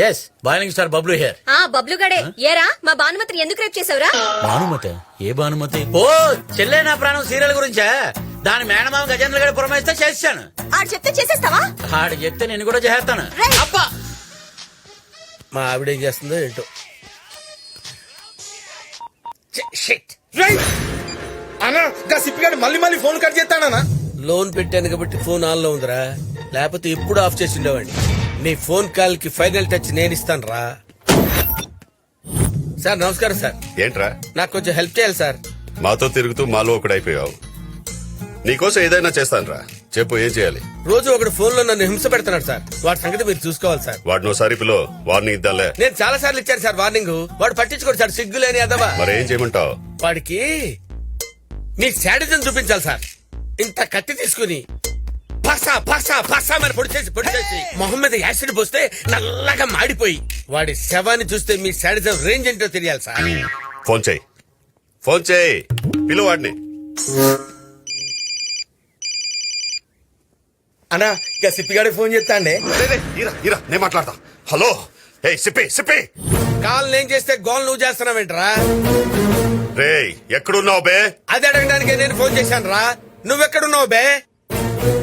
Yes boiling star Bablu here. Bablu గడే ఏరా మా భానుమతిని ఎందుకు రేపు చేసావురా? భానుమతి? ఏ భానుమతి? ఓ చెల్లె నా ప్రాణం సీరియల్ గురించా? దాని మేనమామ గజేంద్ర గడి పురమాయిస్తే చేశాను. ఆడు చెప్తే చేసేస్తావా? ఆడు చెప్తే నేను కూడా చేస్తాను. అబ్బా మా ఆవిడ ఏం చేస్తుందో ఏంటో. అన్నా గా సిప్పిగాడు మళ్ళీ మళ్ళీ ఫోన్ కట్ చేస్తాడనా? లోన్ పెట్టాను కాబట్టి ఫోన్ ఆన్ లో ఉందిరా, లేకపోతే ఎప్పుడు ఆఫ్ చేసి ఉండేవాడిని. నీ ఫోన్ కాల్ కి ఫైనల్ టచ్ నేను ఇస్తాను రా. సార్ నమస్కారం సార్. ఏంట్రా? నాకు కొంచెం హెల్ప్ చేయాలి సార్. మాతో తిరుగుతూ మాలో ఒకడైపోయావు. నీకోసం ఏదైనా చేస్తానురా, చెప్పు ఏం చేయాలి? రోజు ఒకడు ఫోన్ లో నన్ను హింస పెడుతున్నాడు సార్, వాడి సంగతి మీరు చూసుకోవాలి సార్. వాడిని ఒకసారి పిలో, వార్నింగ్ ఇద్దాంలే. నేను చాలా సార్లు ఇచ్చాను సార్ వార్నింగ్, వాడు పట్టించుకోడు సార్, సిగ్గులేని అదవా. మరేం చేయమంటావు? వాడికి మీ శాడిజం చూపించాలి సార్. ఇంత కత్తి తీసుకుని పసా పసా పసా మరి పొడి చేసి మొహం మీద యాసిడ్ పోస్తే నల్లగా మాడిపోయి వాడి శవాన్ని చూస్తే మీ శాడిజం రేంజ్ ఏంటో తెలియాలి సార్. ఫోన్ చేయి పిలు వాడిని. అన్నా ఇక సిప్పిగాడి ఫోన్ చేస్తా అండి. నేను మాట్లాడతా. హలో సిప్పి కాల్ నేను చేస్తే గోల్ నువ్వు చేస్తున్నావేంట్రా? రే ఎక్కడున్నావు బే? అది అడగడానికి నేను ఫోన్ చేశాను రా. నువ్వెక్కడున్నావు బే?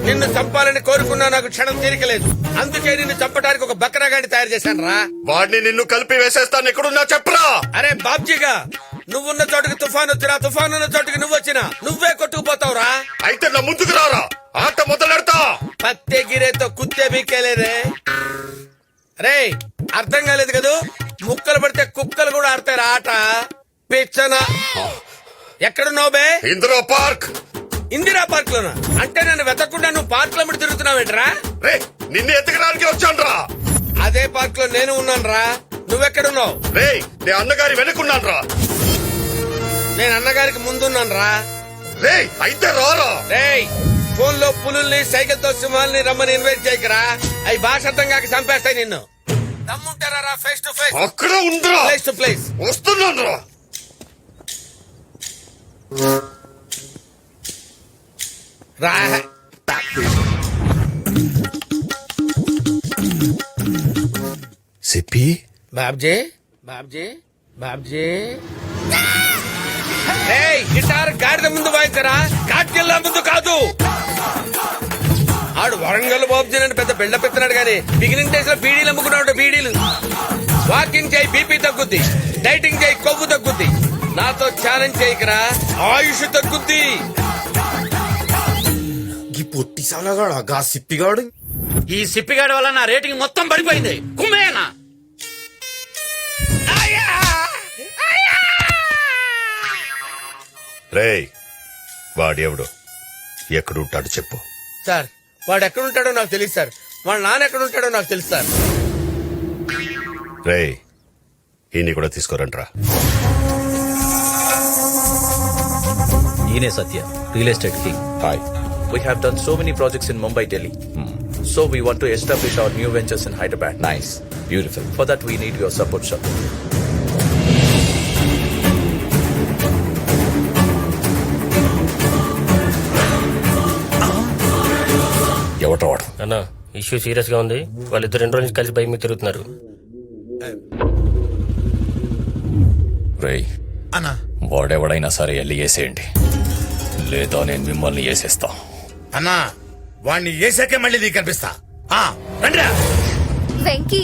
నిన్ను చంపాలని కోరుకున్నా, నాకు క్షణం తీరికలేదు. అందుకే నిన్ను చంపడానికి ఒక బక్రాగాడిని తయారు చేశాను రా. వాడిని నిన్ను కలిపి వేసేస్తాను. ఎక్కడున్నా చెప్పరా? అరే బాబ్జీగా, నువ్వున్న చోటుకి తుఫాన్ వచ్చినా, తుఫాన్ ఉన్న చోటుకి నువ్వు వచ్చినా నువ్వే కొట్టుకుపోతావురా. అయితే నా ముందుకు రారా, ఆట మొదలెడతా. పత్తే గిరేతో కుత్తే బీకేలేరే. రే అర్థం కాలేదు కదూ? ముక్కలు పడితే కుక్కలు కూడా ఆడతారు ఆట. పిచ్చన ఎక్కడున్నావు బే? ఇందిరా పార్క్ లోనా? అంటే నన్ను వెతకుండా నువ్వు పార్క్ లో తిరుగుతున్నావేంట్రా? రే నిన్ను ఎత్తకడానికి వచ్చాను రా. అదే పార్క్ లో నేను ఉన్నాను రా. నువ్వెక్కడున్నావు? రే నేను అన్నగారి వెనుకున్నాను రా. నేను అన్నగారికి ముందున్నాను రా. రే అయితే రారా. రే ఫోన్ లో పులుల్ని, సైకిల్ తో సింహాల్ని రమ్మని ఇన్వైట్ చేయకరా. అవి భాష అర్థం కాక చంపేస్తాయి నిన్ను. దమ్ముంటారా ఫేస్ టు ఫేస్? అక్కడ ఉండరా. ప్లేస్ టు ప్లేస్ వస్తున్నాను రా. రా. సిప్పి బాబ్జీ బాబ్జీ బాబ్జీ. గిటార్ గాడిద ముందు వాయించరా, కాట్కెళ్ళ ముందు కాదు. ఆడు వరంగల్ బాబ్జీ అని పెద్ద బిల్డప్ ఎత్తున్నాడు గానీ బిగినింగ్ డేస్ లో బీడీలు అమ్ముకున్నాడు. బీడీలు. వాకింగ్ చేయి బీపీ తగ్గుద్ది, డైటింగ్ చేయి కొవ్వు తగ్గుద్ది. నాతో ఛాలెంజ్ చేయకరా, ఆయుష్ తగ్గుద్ది. ఈ పొట్టి సాలగాడు గా సిప్పిగాడు. ఈ సిప్పిగాడి వల్ల నా రేటింగ్ మొత్తం పడిపోయింది. కుమ్మేనా? రే వాడెవడు, ఎక్కడుంటాడు చెప్పు. సార్ వాడు ఎక్కడుంటాడో నాకు తెలియదు సార్. వాళ్ళ నాన్న ఎక్కడుంటాడో నాకు తెలుసు సార్. రే ఈయన్ని కూడా తీసుకోరంట్రా. ఈయనే Satya, real estate king. Hi. We have done so many projects in Mumbai, Delhi. So we want to establish our new ventures in Hyderabad. Nice. Beautiful. For that we need your support, sir. ఎవటో వాడు. అన్న issue serious గా ఉంది. వాళ్ళిద్దరు 2 రోజుల నుంచి కలిసి bike మీద తిరుగుతున్నారు. రేయ్ అన్నా వాడెవడైనా సరే వెళ్ళి వేసేయండి, లేదా నేను మిమ్మల్ని వేసేస్తా. అన్నా వాణ్ణి వేసాకే మళ్ళీ నీకు కనిపిస్తా. రండిరా. వెంకీ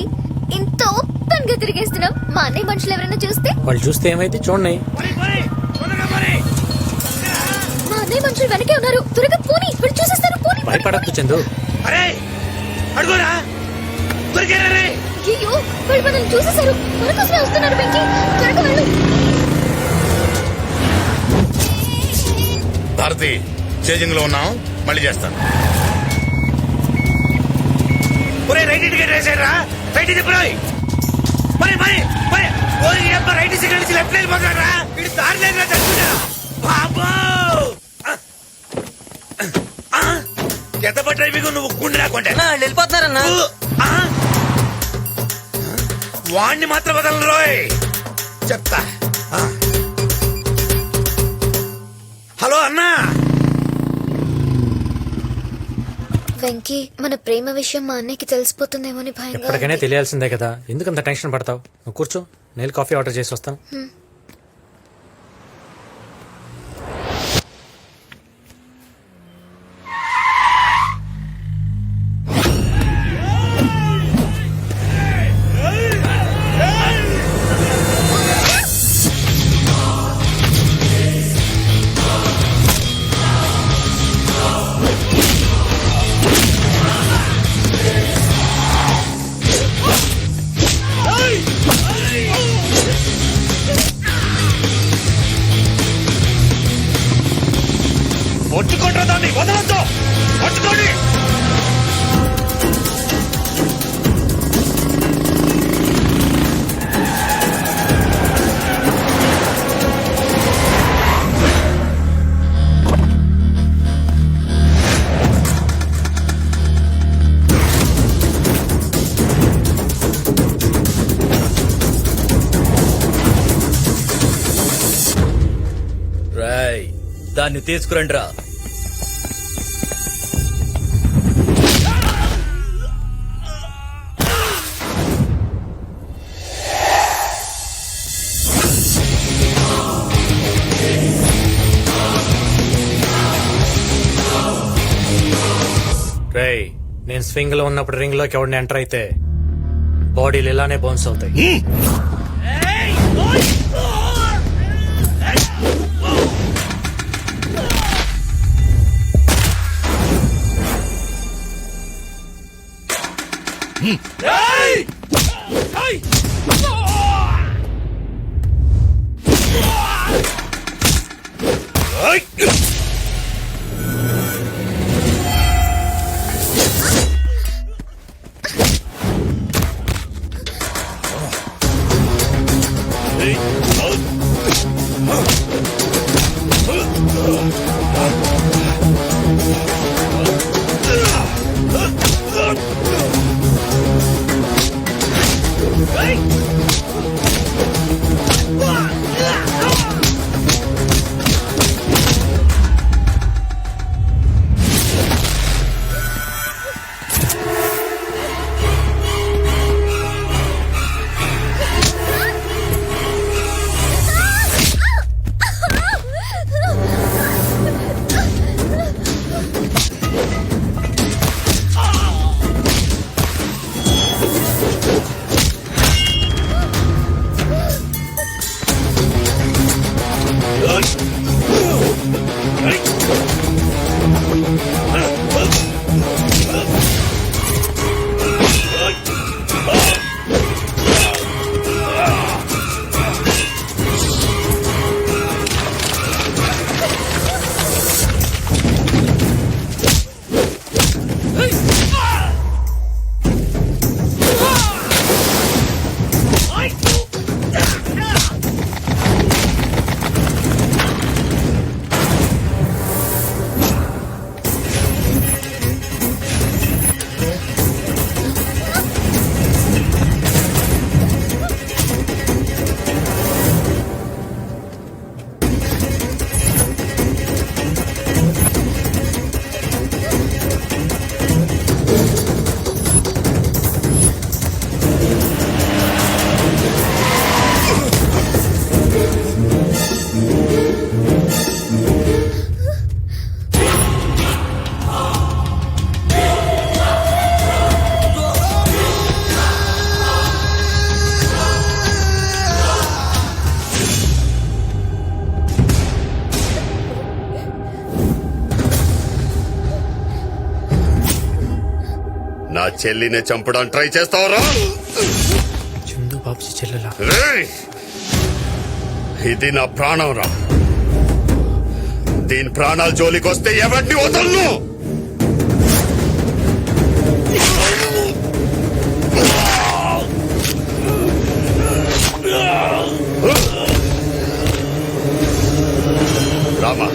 ఇంత ఓపెన్ గా తిరిగేస్తున్నాం. మా అన్నయ్య మనుషులు ఎవరైనా చూస్తే? వాళ్ళు చూస్తే ఏమైతే చూడండి. మా అన్నయ్య మనుషులు వెనకే ఉన్నారు. త్వరగా పోనీ, ఇప్పుడు చూసేస్తారు. పోనీ. భయపడద్దు చందు. అడుగురా. అయ్యో వాళ్ళు మనల్ని చూసేశారు. మనకోసమే వస్తున్నారు. వెంకీ త్వరగా వెళ్ళు. భారతి చేజింగ్ లో ఉన్నాం, మళ్ళీ చేస్తాను. రైట్ టికెట్ వేసారా? రైట్ తిప్పురాయి. రైట్ సిగ్నల్ నుంచి లెఫ్ట్ వెళ్ళిపోతారా? వీడు దారి లేదురా చచ్చుడా. బాబో ఎంత డ్రైవింగ్ నువ్వు గుండె రాకుంటే వెళ్ళిపోతున్నారన్నా. వాణ్ణి మాత్రం వదలను రోయ్, చెప్తా. హలో అన్నా. వెంకీ మన ప్రేమ విషయం మా అన్నయ్యకి తెలిసిపోతుందేమో అని భయంగా ఎప్పటికైనా ఉంది. తెలియాల్సిందే కదా ఎందుకు అంత టెన్షన్ పడతావు నువ్వు కూర్చో నేను కాఫీ ఆర్డర్ చేసి వస్తాను పట్టుకోండి దాన్ని వదలొద్దు పట్టుకోండి రాయ్ దాన్ని తీసుకురండి రా. రేయ్ నేను స్వింగ్ లో ఉన్నప్పుడు రింగ్ లోకి ఎవరిని ఎంటర్ అయితే బాడీలు ఇలానే బౌన్స్ అవుతాయి నా చెల్లిని చంపడానికి ట్రై చేస్తావరా చందు బాబుజీ చెల్లెలా రేయ్! ఇది నా ప్రాణం రా దీని ప్రాణాల జోలికి వస్తే ఎవరిని వదలను రామా